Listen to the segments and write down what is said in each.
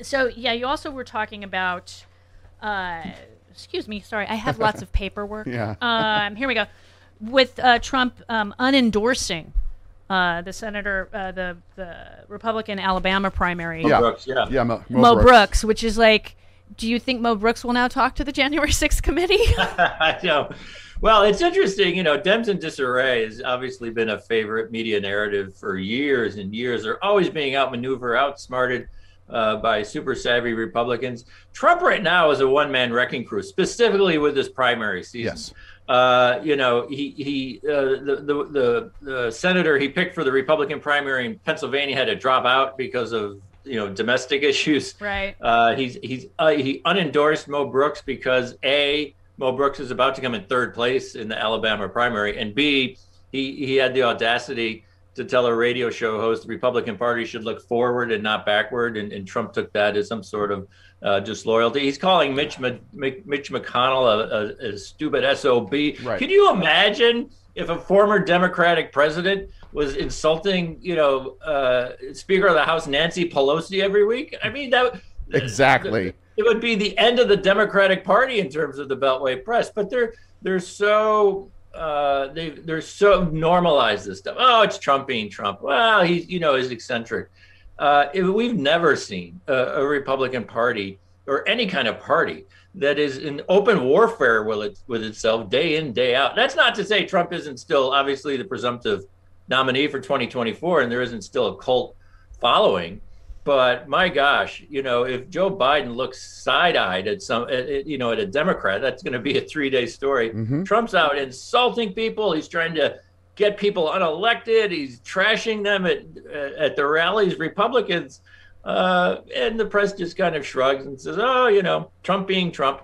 So, yeah, you also were talking about, excuse me, sorry, I have lots of paperwork. Yeah. Here we go. With Trump unendorsing the senator, the Republican Alabama primary. Yeah. Brooks, yeah. Yeah, Mo Brooks, which is like, do you think Mo Brooks will now talk to the January 6th committee? I know. Well, it's interesting, Dems in disarray has obviously been a favorite media narrative for years and years. They're always being outmaneuvered, outsmarted by super savvy Republicans. Trump right now is a one-man wrecking crew, specifically with this primary season. Yes. The senator he picked for the Republican primary in Pennsylvania had to drop out because of domestic issues. Right. He unendorsed Mo Brooks because Mo Brooks is about to come in third place in the Alabama primary, and B, he had the audacity to tell a radio show host the Republican Party should look forward and not backward, and Trump took that as some sort of disloyalty. He's calling Mitch McConnell a stupid SOB. Right. Can you imagine if a former Democratic president was insulting, Speaker of the House Nancy Pelosi every week? I mean, Exactly. It would be the end of the Democratic Party in terms of the Beltway press. But they're so normalized this stuff. Oh, it's Trump being Trump. Well, he's eccentric. We've never seen a Republican Party or any kind of party that is in open warfare with itself day in, day out. That's not to say Trump isn't still obviously the presumptive nominee for 2024, and there isn't still a cult following. But my gosh, if Joe Biden looks side-eyed at at a Democrat, that's going to be a 3-day story. Mm-hmm. Trump's out insulting people. He's trying to get people unelected. He's trashing them at the rallies, Republicans. And the press just kind of shrugs and says, oh, Trump being Trump.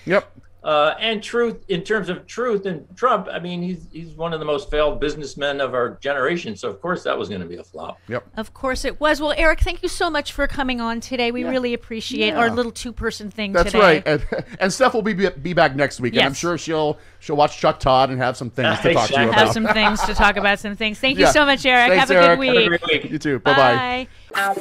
Yep. And truth, in terms of truth and Trump, I mean, he's one of the most failed businessmen of our generation. So, of course, that was going to be a flop. Yep. Of course it was. Well, Eric, thank you so much for coming on today. We really appreciate our little two-person thing That's today. right. And Steph will be back next week. Yes. And I'm sure she'll watch Chuck Todd and have some things to talk to you about. Have some things to talk about, some things. Thank you so much, Eric. Thanks, have a Eric. good week. Have a great week. You too. Bye-bye. Bye.